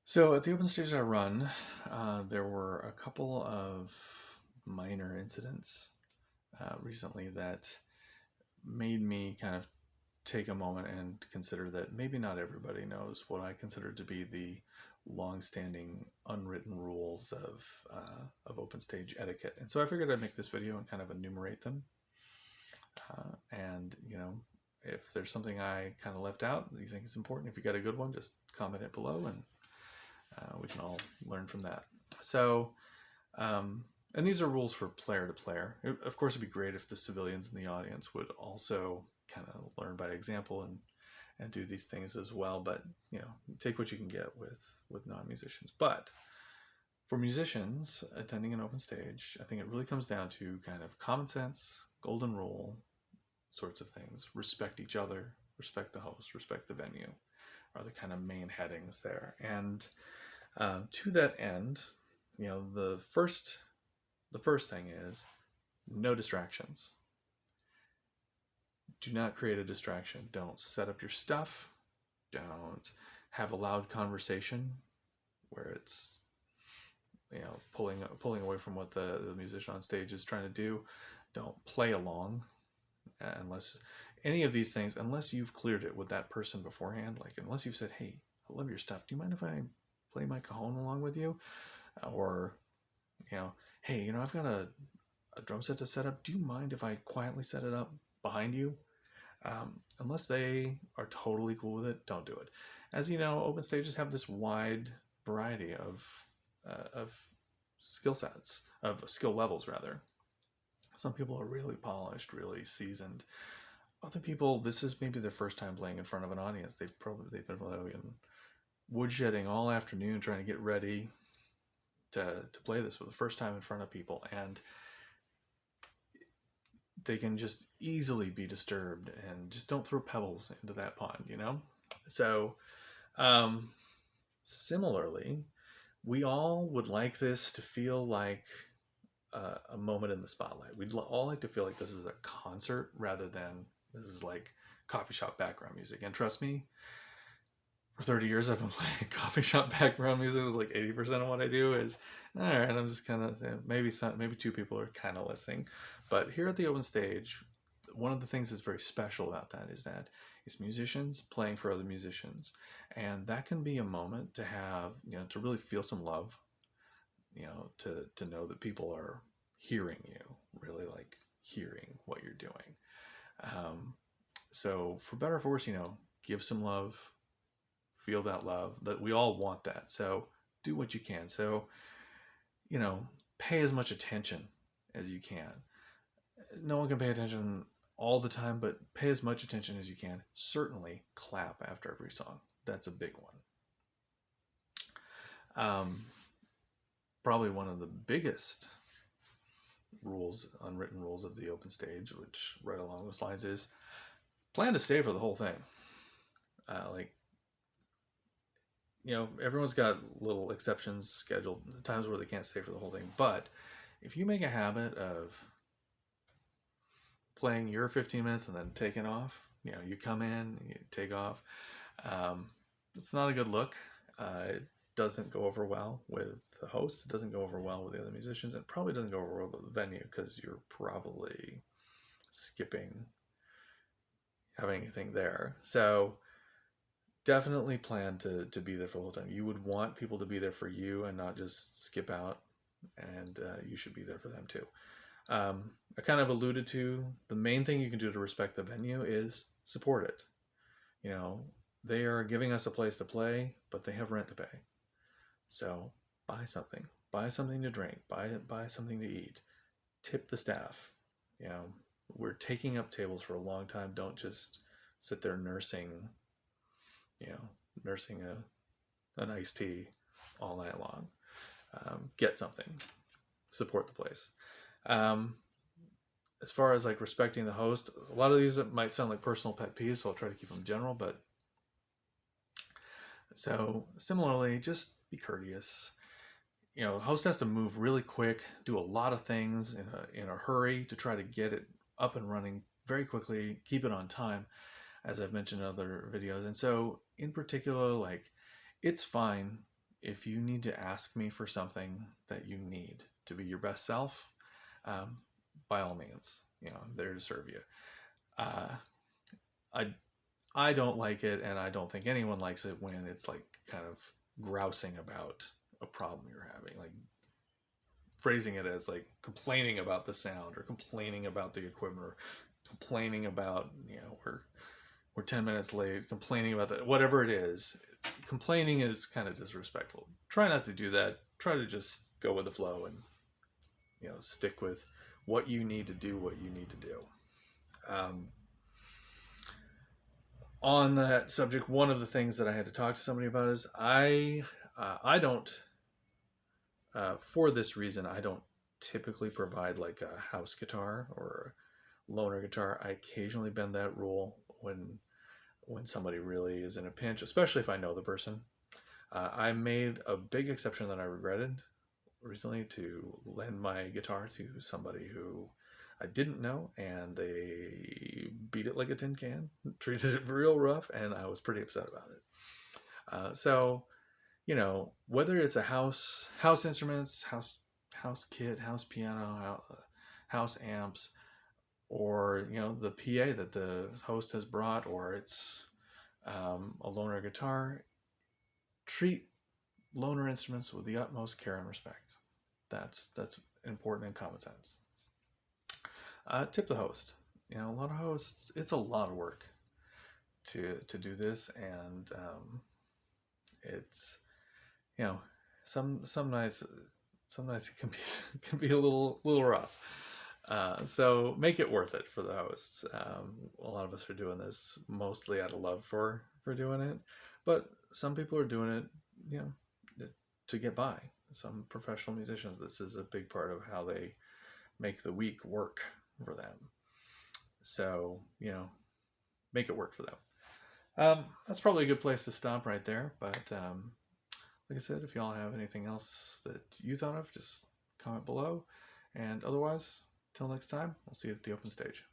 So at the open stage I run, there were a couple of minor incidents recently that made me kind of take a moment and consider that maybe not everybody knows what I consider to be the long-standing unwritten rules of open stage etiquette. And so I figured I'd make this video and kind of enumerate them. And if there's something I kind of left out that you think is important, if you got a good one, just comment it below and we can all learn from that. So, and these are rules for player to player. Of course, it'd be great if the civilians in the audience would also kind of learn by example and do these things as well. But take what you can get with non-musicians. But for musicians attending an open stage, I think it really comes down to kind of common sense, golden rule sorts of things. Respect each other, respect the host, respect the venue are the kind of main headings there. And to that end, the first thing is no distractions. Do not create a distraction. Don't set up your stuff. Don't have a loud conversation where it's pulling away from what the musician on stage is trying to do. Don't play along unless any of these things, unless you've cleared it with that person beforehand. Like unless you've said, "Hey, I love your stuff. Do you mind if I play my cajon along with you?" Or "Hey, I've got a drum set to set up. Do you mind if I quietly set it up behind you?" Unless they are totally cool with it, don't do it. As you know, open stages have this wide variety of skill sets, of skill levels rather. Some people are really polished, really seasoned. Other people, this is maybe their first time playing in front of an audience. They've been playing woodshedding all afternoon trying to get ready to play this for the first time in front of people, and they can just easily be disturbed. And just don't throw pebbles into that pond, So similarly, we all would like this to feel like a moment in the spotlight. We'd all like to feel like this is a concert rather than this is like coffee shop background music. And trust me, for 30 years I've been playing coffee shop background music. It's like 80% of what I do is, all right, I'm just kind of, maybe two people are kind of listening. But here at the open stage, one of the things that's very special about that is that it's musicians playing for other musicians. And that can be a moment to have, to really feel some love, to know that people are hearing you, really like hearing what you're doing. So for better or for worse, give some love, feel that love, that we all want that. So do what you can. So, pay as much attention as you can. No one can pay attention all the time, but pay as much attention as you can. Certainly clap after every song. That's a big one. Probably one of the biggest rules, unwritten rules of the open stage, which right along those lines is plan to stay for the whole thing. Everyone's got little exceptions scheduled, times where they can't stay for the whole thing. But if you make a habit of playing your 15 minutes and then taking off, you come in, you take off, it's not a good look. It doesn't go over well with the host. It doesn't go over well with the other musicians. It probably doesn't go over well with the venue because you're probably skipping having anything there. So definitely plan to be there for the whole time. You would want people to be there for you and not just skip out, and you should be there for them too. I kind of alluded to the main thing you can do to respect the venue is support it. They are giving us a place to play, but they have rent to pay. So buy something to drink, buy something to eat, tip the staff. We're taking up tables for a long time. Don't just sit there nursing an iced tea all night long. Get something, support the place. As far as like respecting the host, a lot of these might sound like personal pet peeves, so I'll try to keep them general. But so similarly, just be courteous. The host has to move really quick, do a lot of things in a hurry to try to get it up and running very quickly, keep it on time, as I've mentioned in other videos. And so in particular, like, it's fine if you need to ask me for something that you need to be your best self, by all means, I'm there to serve you. Uh, I I don't like it, and I don't think anyone likes it when it's like kind of grousing about a problem you're having, like phrasing it as like complaining about the sound or complaining about the equipment or complaining about we're 10 minutes late, complaining about that, whatever it is. Complaining is kind of disrespectful. Try not to do that. Try to just go with the flow and stick with what you need to do, what you need to do. On that subject, one of the things that I had to talk to somebody about is I don't, for this reason, I don't typically provide like a house guitar or a loaner guitar. I occasionally bend that rule when somebody really is in a pinch, especially if I know the person. I made a big exception that I regretted recently to lend my guitar to somebody who I didn't know, and they beat it like a tin can, treated it real rough, and I was pretty upset about it. So, whether it's a house instruments, house kit, house piano, house amps, or the PA that the host has brought, or it's a loaner guitar, treat loaner instruments with the utmost care and respect. That's important and common sense. Tip the host. A lot of hosts, it's a lot of work to do this, and it's some nights it can be a little rough. So make it worth it for the hosts. A lot of us are doing this mostly out of love for doing it, but some people are doing it, to get by. Some professional musicians, this is a big part of how they make the week work for them. So, make it work for them. That's probably a good place to stop right there. But like I said, if y'all have anything else that you thought of, just comment below. And otherwise, till next time, we'll see you at the open stage.